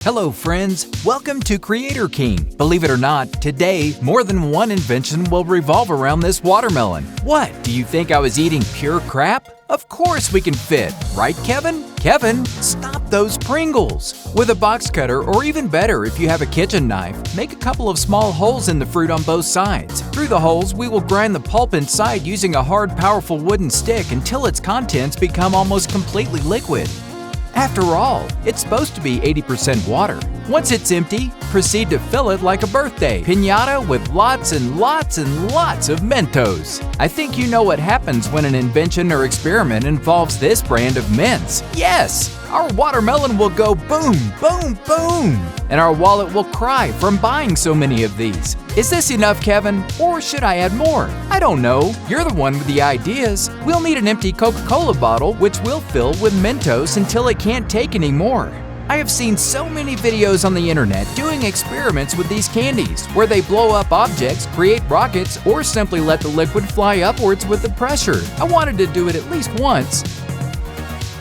Hello friends, welcome to Creator King. Believe it or not, today more than one invention will revolve around this watermelon. What, do you think I was eating pure crap? Of course we can fit, right Kevin? Kevin, stop those Pringles! With a box cutter, or even better if you have a kitchen knife, make a couple of small holes in the fruit on both sides. Through the holes, we will grind the pulp inside using a hard, powerful wooden stick until its contents become almost completely liquid. After all, it's supposed to be 80% water. Once it's empty, proceed to fill it like a birthday piñata with lots and lots and lots of Mentos. I think you know what happens when an invention or experiment involves this brand of mints. Yes! Our watermelon will go boom, boom, boom! And our wallet will cry from buying so many of these. Is this enough, Kevin? Or should I add more? I don't know. You're the one with the ideas. We'll need an empty Coca-Cola bottle, which we'll fill with Mentos until it can't take any more. I have seen so many videos on the internet doing experiments with these candies, where they blow up objects, create rockets, or simply let the liquid fly upwards with the pressure. I wanted to do it at least once.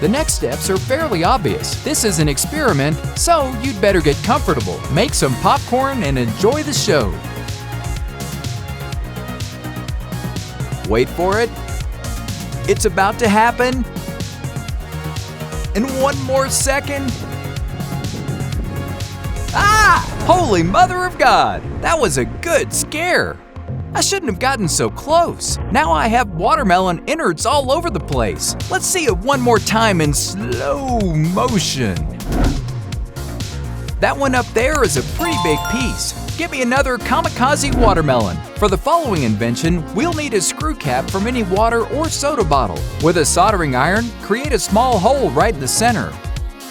The next steps are fairly obvious. This is an experiment, so you'd better get comfortable, make some popcorn, and enjoy the show. Wait for it. It's about to happen. In one more second. Ah! Holy Mother of God! That was a good scare. I shouldn't have gotten so close. Now I have watermelon innards all over the place. Let's see it one more time in slow motion. That one up there is a pretty big piece. Give me another kamikaze watermelon. For the following invention, we'll need a screw cap from any water or soda bottle. With a soldering iron, create a small hole right in the center.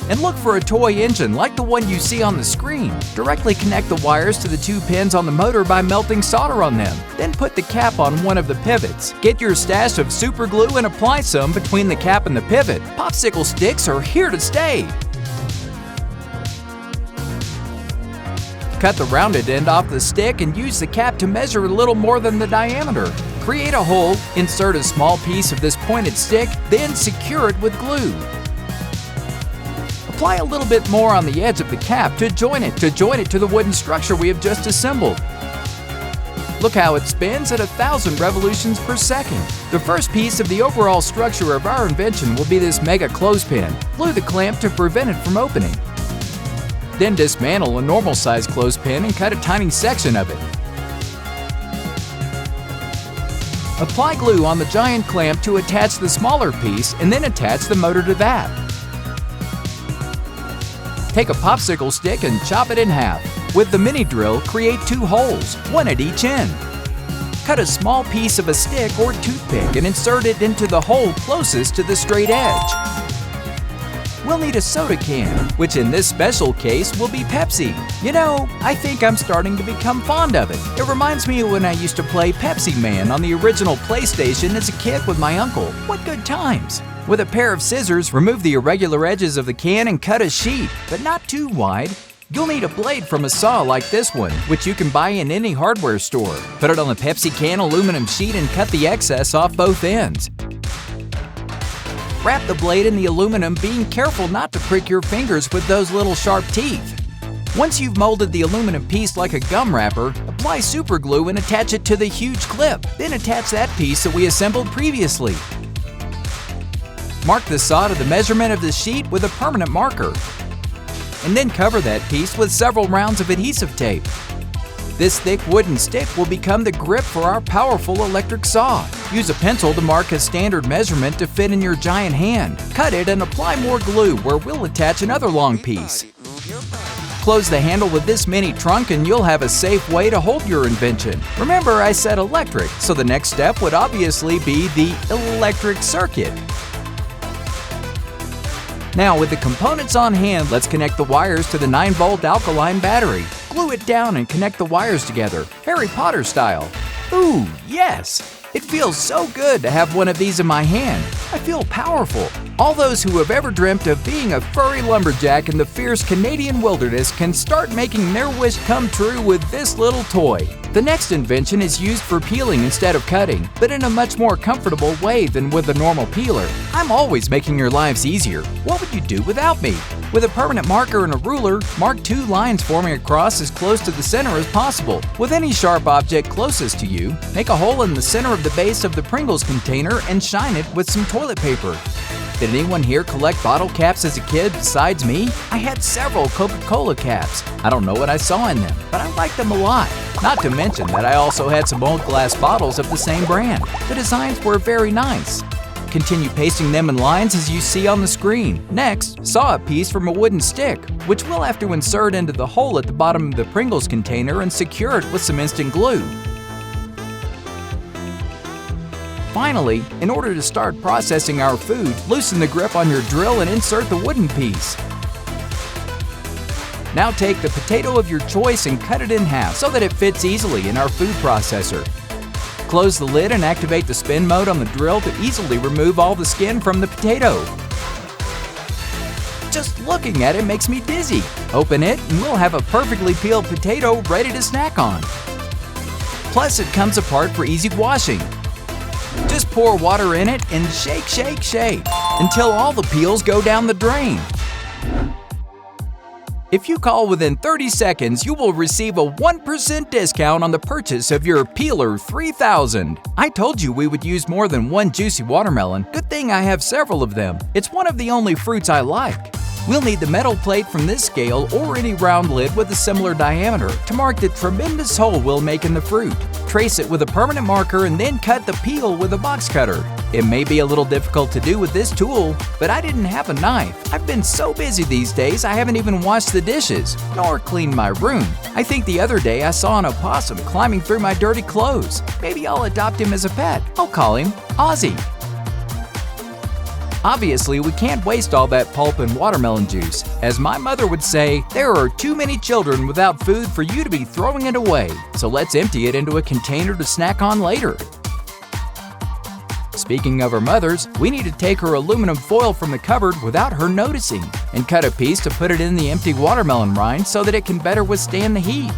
And look for a toy engine like the one you see on the screen. Directly connect the wires to the two pins on the motor by melting solder on them. Then put the cap on one of the pivots. Get your stash of super glue and apply some between the cap and the pivot. Popsicle sticks are here to stay. Cut the rounded end off the stick and use the cap to measure a little more than the diameter. Create a hole, insert a small piece of this pointed stick, then secure it with glue. Apply a little bit more on the edge of the cap to join it to the wooden structure we have just assembled. Look how it spins at 1,000 revolutions per second. The first piece of the overall structure of our invention will be this mega clothespin. Glue the clamp to prevent it from opening. Then dismantle a normal size clothespin and cut a tiny section of it. Apply glue on the giant clamp to attach the smaller piece and then attach the motor to that. Take a popsicle stick and chop it in half. With the mini drill, create two holes, one at each end. Cut a small piece of a stick or toothpick and insert it into the hole closest to the straight edge. We'll need a soda can, which in this special case will be Pepsi. You know, I think I'm starting to become fond of it. It reminds me of when I used to play Pepsi Man on the original PlayStation as a kid with my uncle. What good times! With a pair of scissors, remove the irregular edges of the can and cut a sheet, but not too wide. You'll need a blade from a saw like this one, which you can buy in any hardware store. Put it on the Pepsi can aluminum sheet and cut the excess off both ends. Wrap the blade in the aluminum, being careful not to prick your fingers with those little sharp teeth. Once you've molded the aluminum piece like a gum wrapper, apply super glue and attach it to the huge clip. Then attach that piece that we assembled previously. Mark the saw to the measurement of the sheet with a permanent marker. And then cover that piece with several rounds of adhesive tape. This thick wooden stick will become the grip for our powerful electric saw. Use a pencil to mark a standard measurement to fit in your giant hand. Cut it and apply more glue where we'll attach another long piece. Close the handle with this mini trunk and you'll have a safe way to hold your invention. Remember, I said electric, so the next step would obviously be the electric circuit. Now, with the components on hand, let's connect the wires to the 9-volt alkaline battery. Glue it down and connect the wires together, Harry Potter style. Ooh, yes! It feels so good to have one of these in my hand. I feel powerful. All those who have ever dreamt of being a furry lumberjack in the fierce Canadian wilderness can start making their wish come true with this little toy. The next invention is used for peeling instead of cutting, but in a much more comfortable way than with a normal peeler. I'm always making your lives easier. What would you do without me? With a permanent marker and a ruler, mark 2 lines forming across as close to the center as possible. With any sharp object closest to you, make a hole in the center of the base of the Pringles container and shine it with some toilet paper. Did anyone here collect bottle caps as a kid besides me? I had several Coca-Cola caps. I don't know what I saw in them, but I liked them a lot. Not to mention that I also had some old glass bottles of the same brand. The designs were very nice. Continue pasting them in lines as you see on the screen. Next, saw a piece from a wooden stick, which we'll have to insert into the hole at the bottom of the Pringles container and secure it with some instant glue. Finally, in order to start processing our food, loosen the grip on your drill and insert the wooden piece. Now take the potato of your choice and cut it in half so that it fits easily in our food processor. Close the lid and activate the spin mode on the drill to easily remove all the skin from the potato. Just looking at it makes me dizzy. Open it and we'll have a perfectly peeled potato ready to snack on. Plus, it comes apart for easy washing. Just pour water in it and shake, shake, shake until all the peels go down the drain. If you call within 30 seconds, you will receive a 1% discount on the purchase of your Peeler 3000. I told you we would use more than one juicy watermelon. Good thing I have several of them. It's one of the only fruits I like. We'll need the metal plate from this scale or any round lid with a similar diameter to mark the tremendous hole we'll make in the fruit. Trace it with a permanent marker and then cut the peel with a box cutter. It may be a little difficult to do with this tool, but I didn't have a knife. I've been so busy these days I haven't even washed the dishes, nor cleaned my room. I think the other day I saw an opossum climbing through my dirty clothes. Maybe I'll adopt him as a pet. I'll call him Ozzy. Obviously, we can't waste all that pulp and watermelon juice. As my mother would say, there are too many children without food for you to be throwing it away. So let's empty it into a container to snack on later. Speaking of her mothers, we need to take her aluminum foil from the cupboard without her noticing and cut a piece to put it in the empty watermelon rind so that it can better withstand the heat.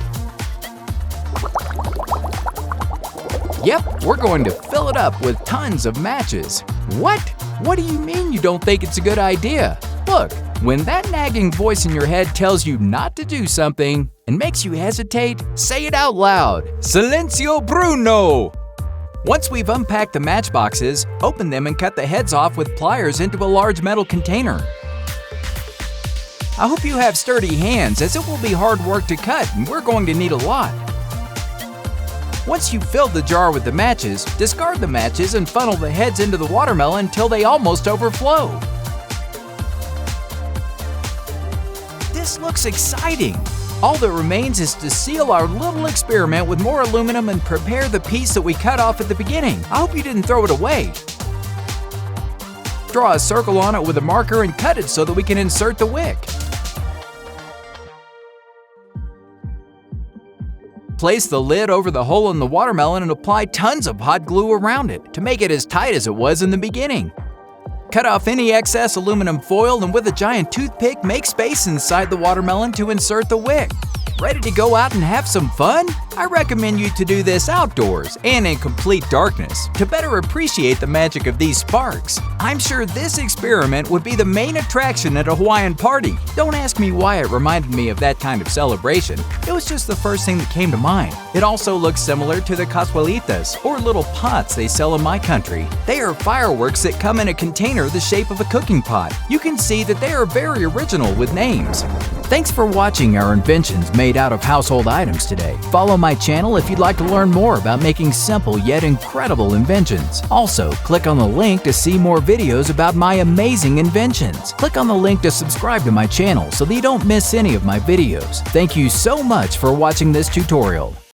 Yep, we're going to fill it up with tons of matches. What? What do you mean you don't think it's a good idea? Look, when that nagging voice in your head tells you not to do something and makes you hesitate, say it out loud. Silenzio Bruno! Once we've unpacked the matchboxes, open them and cut the heads off with pliers into a large metal container. I hope you have sturdy hands, as it will be hard work to cut and we're going to need a lot. Once you've filled the jar with the matches, discard the matches and funnel the heads into the watermelon until they almost overflow. This looks exciting! All that remains is to seal our little experiment with more aluminum and prepare the piece that we cut off at the beginning. I hope you didn't throw it away. Draw a circle on it with a marker and cut it so that we can insert the wick. Place the lid over the hole in the watermelon and apply tons of hot glue around it to make it as tight as it was in the beginning. Cut off any excess aluminum foil and with a giant toothpick, make space inside the watermelon to insert the wick. Ready to go out and have some fun? I recommend you to do this outdoors and in complete darkness to better appreciate the magic of these sparks. I'm sure this experiment would be the main attraction at a Hawaiian party. Don't ask me why it reminded me of that kind of celebration. It was just the first thing that came to mind. It also looks similar to the casuelitas, or little pots they sell in my country. They are fireworks that come in a container the shape of a cooking pot. You can see that they are very original with names. Thanks for watching our inventions made out of household items today. Follow my channel if you'd like to learn more about making simple yet incredible inventions. Also, click on the link to see more videos about my amazing inventions. Click on the link to subscribe to my channel so that you don't miss any of my videos. Thank you so much for watching this tutorial.